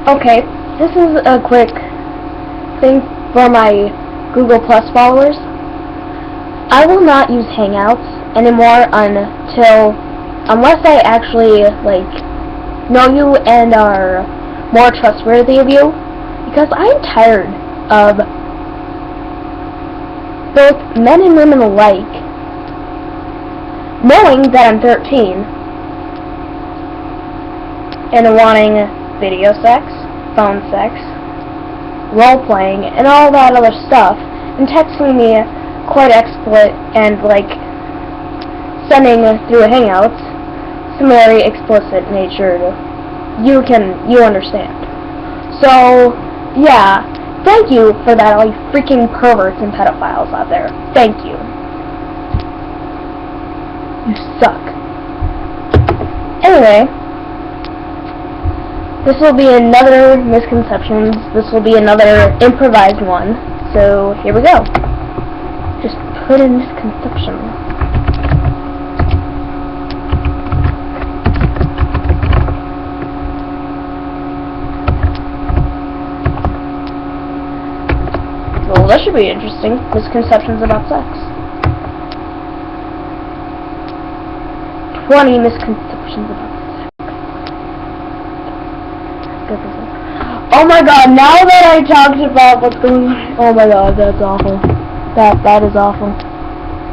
Okay, this is a quick thing for my Google Plus followers. I will not use Hangouts anymore unless I actually, know you and are more trustworthy of you, because I'm tired of both men and women alike knowing that I'm 13 and wanting video sex, phone sex, role-playing, and all that other stuff, and texting me quite explicit and, sending through Hangouts some very explicit nature. You understand. So, yeah, thank you for that, all you freaking perverts and pedophiles out there. Thank you. You suck. Anyway, this will be another Misconceptions. This will be another improvised one. So, here we go. Just put in misconception. Well, that should be interesting. Misconceptions about sex. 20 misconceptions about sex. Oh my god, now that I talked about what's going on, oh my god, that's awful. That is awful.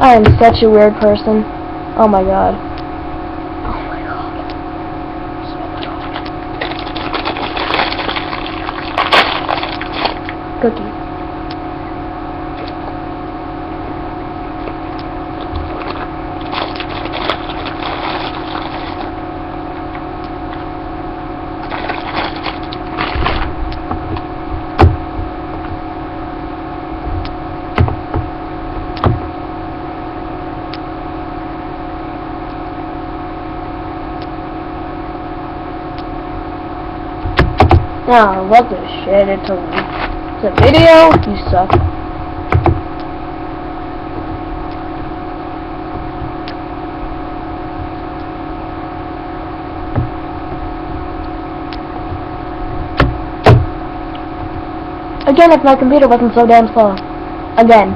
I am such a weird person. Oh my god. Oh my god. Oh my god. Cookie. Oh, what the shit, it's a video? You suck. Again, if my computer wasn't so damn slow. Again.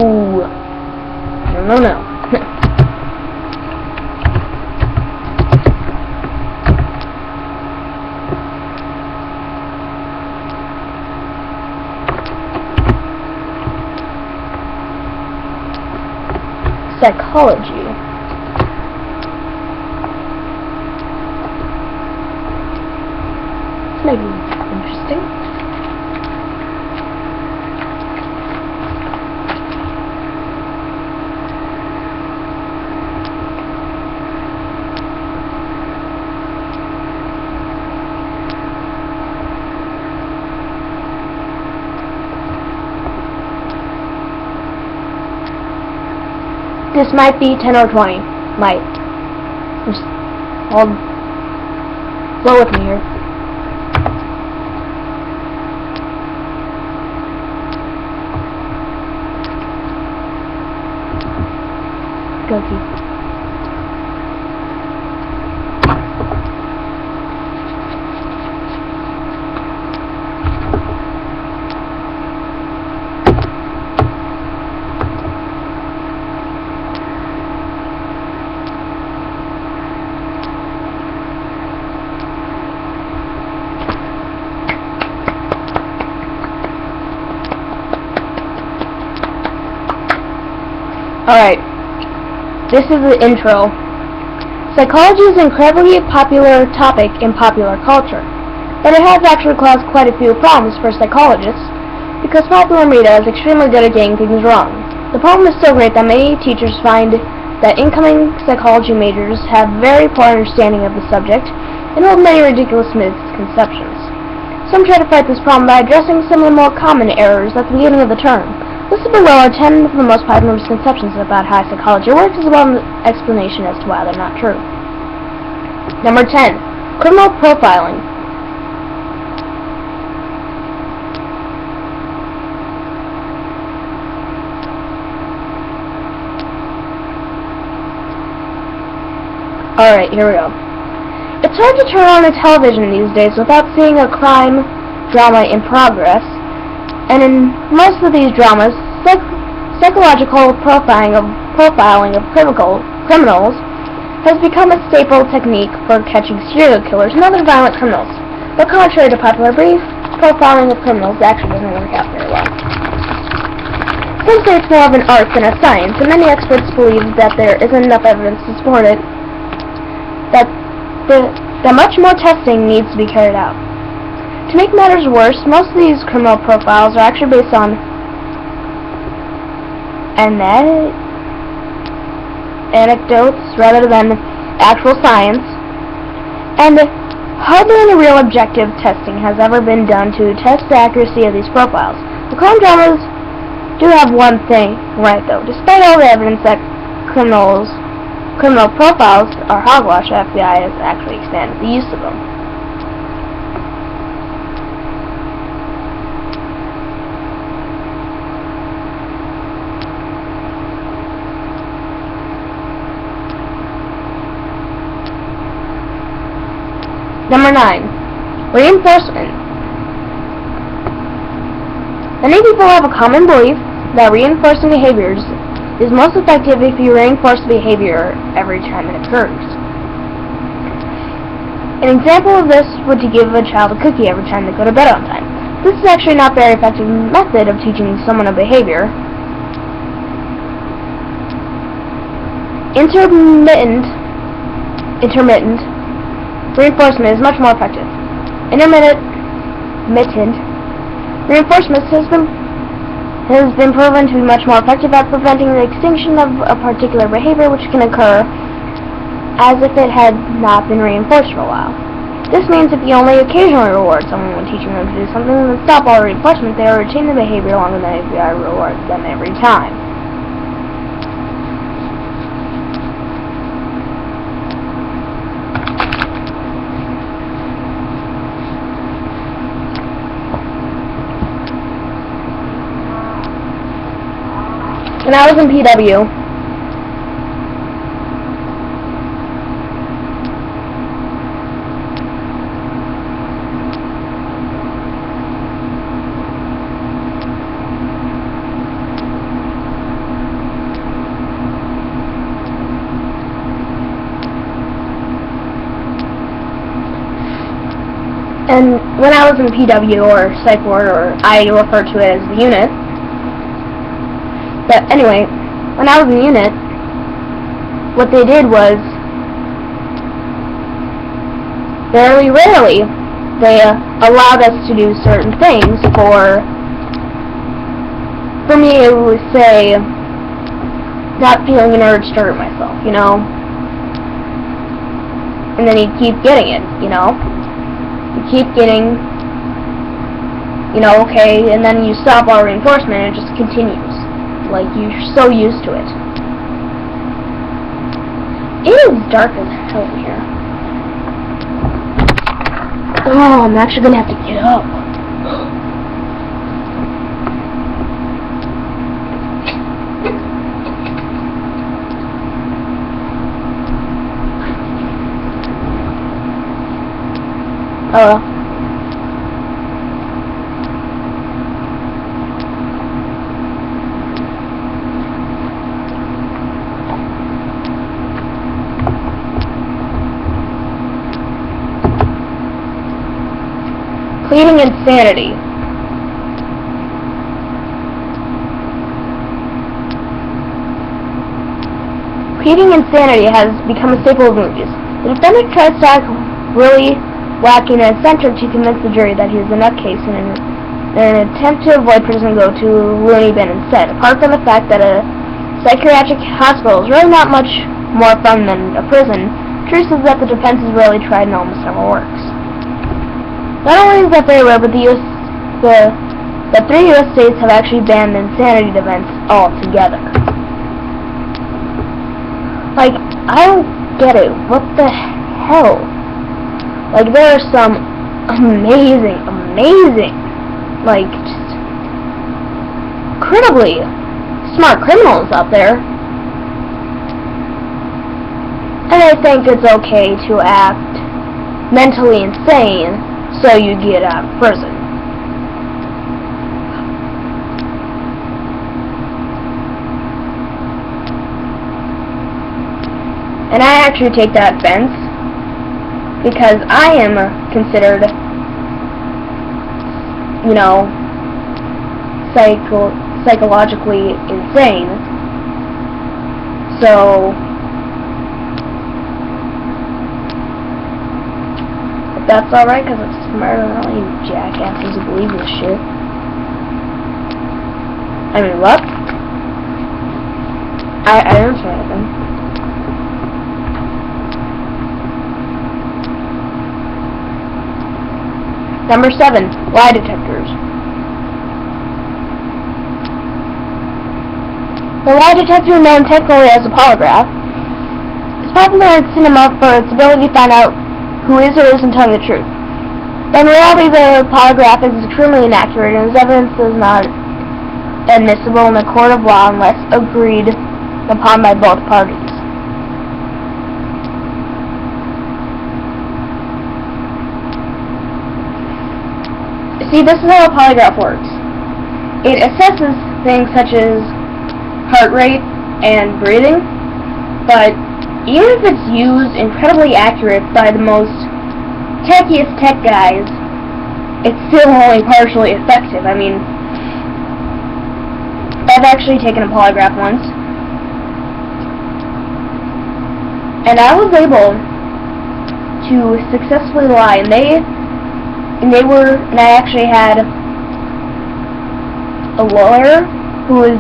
Ooh. No. Psychology. This may be interesting. This might be 10 or 20. Might. Just hold. Flow with me here. Cookie. Alright, this is the intro. Psychology is an incredibly popular topic in popular culture, but it has actually caused quite a few problems for psychologists, because popular media is extremely good at getting things wrong. The problem is so great that many teachers find that incoming psychology majors have very poor understanding of the subject and hold many ridiculous misconceptions. Some try to fight this problem by addressing some of the more common errors at the beginning of the term. Listed below are 10 of the most popular misconceptions about how psychology works, as well as an explanation as to why they're not true. Number 10. Criminal profiling. Alright, here we go. It's hard to turn on a television these days without seeing a crime drama in progress, and in most of these dramas, psychological profiling of criminals has become a staple technique for catching serial killers and other violent criminals. But contrary to popular belief, profiling of criminals actually doesn't work out very well. Some say it's more of an art than a science, and many experts believe that there isn't enough evidence to support it, that much more testing needs to be carried out. To make matters worse, most of these criminal profiles are actually based on anecdotes rather than actual science, and hardly any real objective testing has ever been done to test the accuracy of these profiles. The crime dramas do have one thing right, though. Despite all the evidence that criminal profiles are hogwash, the FBI has actually expanded the use of them. Number 9. Reinforcement. Many people have a common belief that reinforcing behaviors is most effective if you reinforce behavior every time it occurs. An example of this would be to give a child a cookie every time they go to bed on time. This is actually not a very effective method of teaching someone a behavior. Intermittent reinforcement is much more effective. Intermittent reinforcement has been proven to be much more effective at preventing the extinction of a particular behavior, which can occur as if it had not been reinforced for a while. This means if you only occasionally reward someone when teaching them to do something, then stop all reinforcement, they will retain the behavior longer than if you reward them every time. When I was in PW, or psych ward, or I refer to it as the unit. But anyway, when I was in unit, what they did was, very rarely, they allowed us to do certain things. For me, it would say, not feeling an urge to hurt myself, you know? And then you keep getting it, you know? You keep getting, you know, okay, and then you stop all reinforcement and it just continues. Like, you're so used to it. It is dark as hell in here. Oh, I'm actually gonna have to get up. Oh. Pleading insanity. Pleading insanity has become a staple of movies. The defendant tries to act really wacky and eccentric to convince the jury that he is a nutcase in an attempt to avoid prison and go to a loony bin instead. Apart from the fact that a psychiatric hospital is really not much more fun than a prison, the truth is that the defense has rarely tried and almost never works. Not only is that very rare, but the 3 U.S. states have actually banned insanity defense altogether. Like, I don't get it. What the hell? Like, there are some amazing, like, just incredibly smart criminals out there. And I think it's okay to act mentally insane so you get out of prison. And I actually take that offense because I am considered, you know, psychologically insane. So, if that's alright, because it's smarter than all you jackasses who believe this shit. I mean, what? I didn't say anything. Number 7, lie detectors. The lie detector, known technically as a polygraph, is popular in cinema for its ability to find out who is or isn't telling the truth. But in reality, the polygraph is extremely inaccurate, and its evidence is not admissible in a court of law unless agreed upon by both parties. See, this is how a polygraph works. It assesses things such as heart rate and breathing, but even if it's used incredibly accurate by the most techiest tech guys, it's still only partially effective. I mean, I've actually taken a polygraph once, and I was able to successfully lie, and I actually had a lawyer who was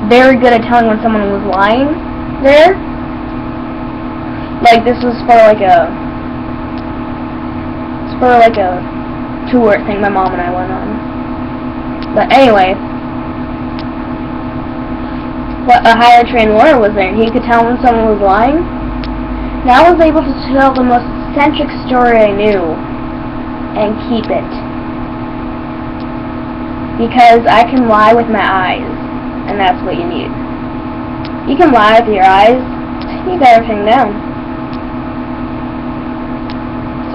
very good at telling when someone was lying there. Like, this was for like a tour thing my mom and I went on. But anyway, a higher trained lawyer was there, and he could tell when someone was lying. And I was able to tell the most eccentric story I knew and keep it. Because I can lie with my eyes, and that's what you need. You can lie with your eyes, you got everything down.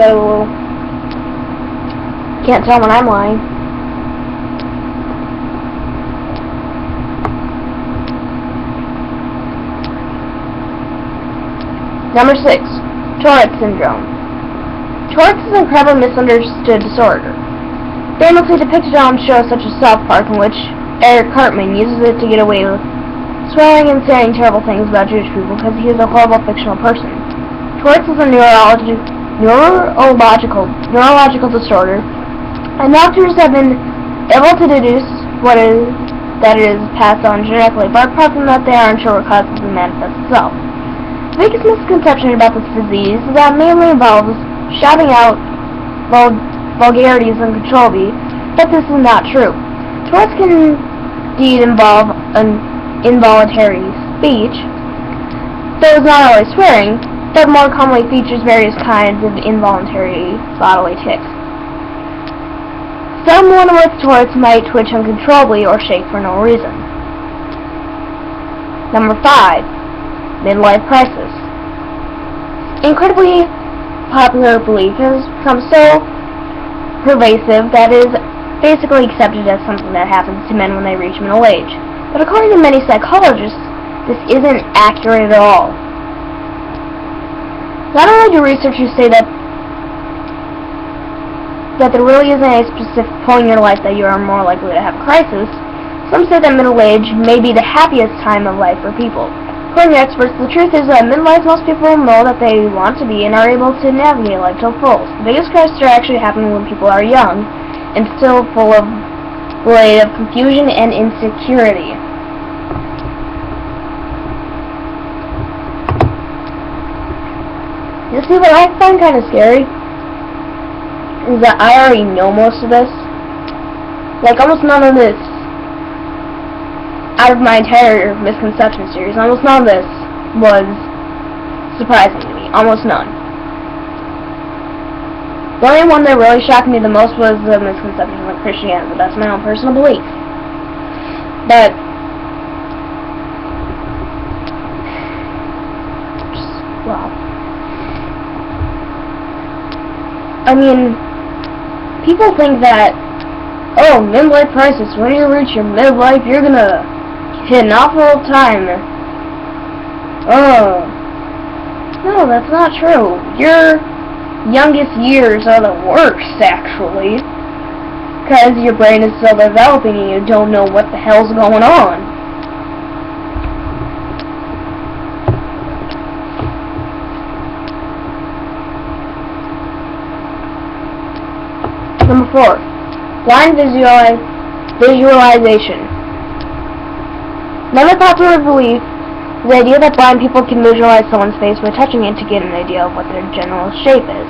So, can't tell when I'm lying. Number 6, Tourette syndrome. Tourette's is an incredibly misunderstood disorder, famously depicted on shows such as South Park, in which Eric Cartman uses it to get away with swearing and saying terrible things about Jewish people because he is a horrible fictional person. Tourette's is a neurological disorder, and doctors have been able to deduce that it is passed on genetically, but apart from that, they are unsure what causes it to manifest itself. The biggest misconception about this disease is that it mainly involves shouting out vulgarities uncontrollably, but this is not true. Tourette's can indeed involve an involuntary speech, though it's not always swearing, but more commonly features various kinds of involuntary bodily tics. Someone with Tourette's might twitch uncontrollably or shake for no reason. Number 5, midlife crisis. Incredibly popular belief has become so pervasive that it is basically accepted as something that happens to men when they reach middle age. But according to many psychologists, this isn't accurate at all. Not only do researchers say that there really isn't a specific point in your life that you are more likely to have a crisis, some say that middle age may be the happiest time of life for people. According to experts, the truth is that midlife, most people know that they want to be and are able to navigate life to the fullest. The biggest crises are actually happening when people are young and still full of confusion and insecurity. You see, what I find kind of scary is that I already know most of this. Like, almost none of this, out of my entire misconception series, almost none of this was surprising to me. Almost none. The only one that really shocked me the most was the misconception of Christianity, but that's my own personal belief. But, wow. I mean, people think that, oh, midlife crisis, when you reach your midlife, you're gonna hit an awful time. Oh, no, that's not true. Your youngest years are the worst, actually, because your brain is still developing and you don't know what the hell's going on. Number 4. Blind visualization. Another popular belief is the idea that blind people can visualize someone's face by touching it to get an idea of what their general shape is.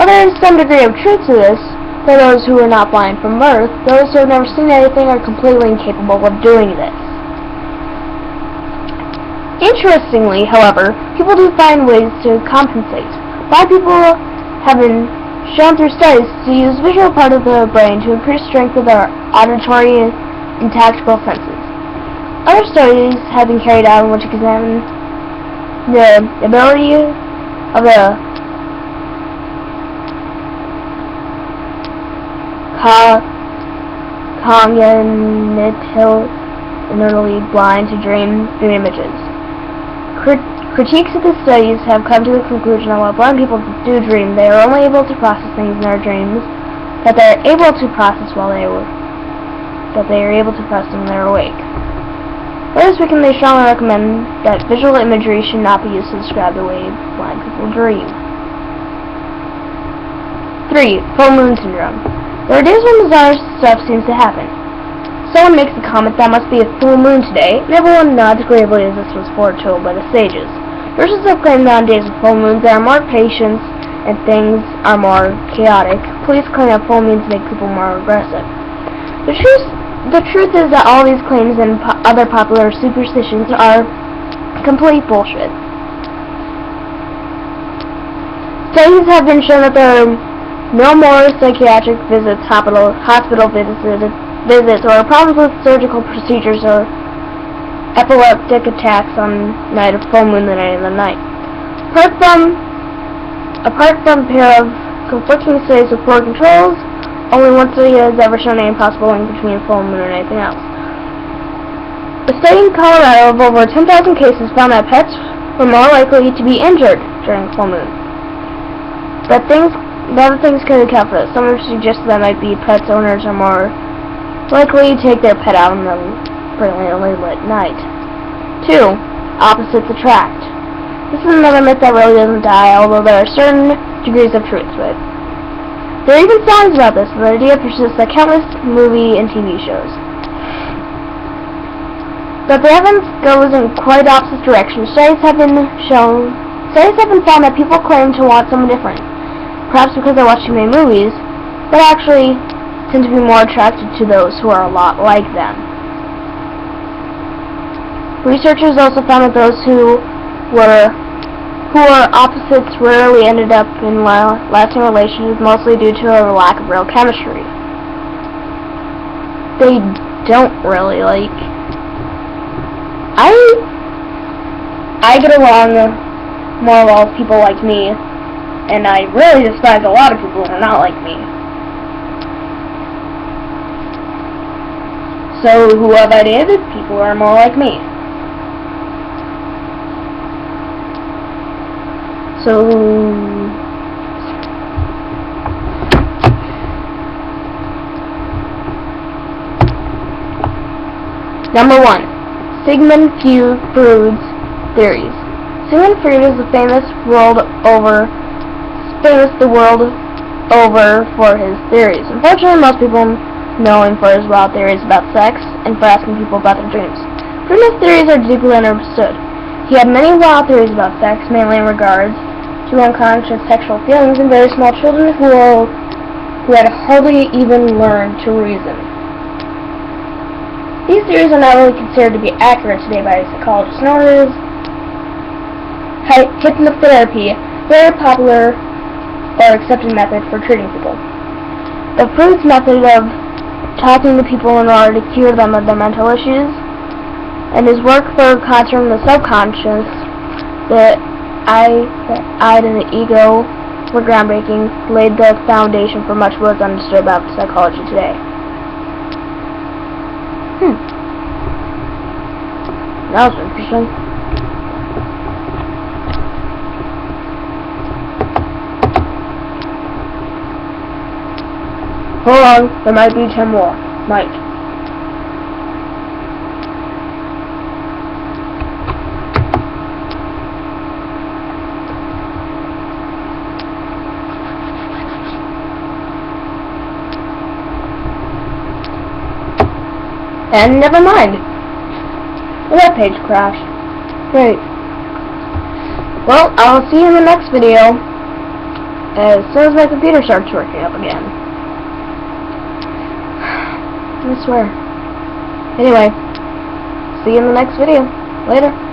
While there is some degree of truth to this, for those who are not blind from birth, those who have never seen anything are completely incapable of doing this. Interestingly, however, people do find ways to compensate. Blind people have been shown through studies to use visual part of the brain to increase strength of their auditory and tactile senses. Other studies have been carried out in which examine the ability of the cognitively blind to dream images. Critiques of the studies have come to the conclusion that while blind people do dream, they are only able to process things in their dreams that they are able to process when they are awake. For this reason, they strongly recommend that visual imagery should not be used to describe the way blind people dream. 3. Full moon syndrome. There are days when bizarre stuff seems to happen. Someone makes a comment that must be a full moon today, and everyone logically believes this was foretold by the sages. Versions have claimed that on days with full moons there are more patients and things are more chaotic. Police claim that full moons make people more aggressive. The truth is that all these claims and other popular superstitions are complete bullshit. Studies have been shown that there are no more psychiatric visits, hospital visits, or problems with surgical procedures or epileptic attacks on night of full moon than any other night. Apart from a pair of conflicting studies with poor controls, only one study has ever shown any possible link between full moon and anything else. A study in Colorado of over 10,000 cases found that pets were more likely to be injured during full moon. But other things could account for this. Some have suggested that might be pets owners are more likely to take their pet out on the brilliantly lit night. 2. Opposites attract. This is another myth that really doesn't die, although there are certain degrees of truth to it. There are even songs about this, and the idea persists at countless movie and TV shows. But the evidence goes in quite opposite directions. Studies have been found that people claim to want someone different, perhaps because they watch too many movies, but actually tend to be more attracted to those who are a lot like them. Researchers also found that those who were opposites rarely ended up in lasting relationships, mostly due to a lack of real chemistry. They don't really, I get along more well with people like me, and I really despise a lot of people who are not like me. So who have I dated? People who are more like me. So number 1. Sigmund Freud's theories. Sigmund Freud is famous the world over for his theories. Unfortunately, most people know him for his wild theories about sex and for asking people about their dreams. Freud's theories are deeply understood. He had many wild theories about sex, mainly in regards to unconscious sexual feelings in very small children who had hardly even learned to reason. These theories are not really considered to be accurate today by psychologists, nor is hypnotherapy a very popular or accepted method for treating people. But Freud's method of talking to people in order to cure them of their mental issues, and his work for conquering the subconscious, the I and the ego, were groundbreaking, laid the foundation for much what is understood about psychology today. That was interesting. Hold on, there might be 10 more. Might. And never mind. The web page crashed. Great. Well, I'll see you in the next video as soon as my computer starts working up again. I swear. Anyway, see you in the next video. Later.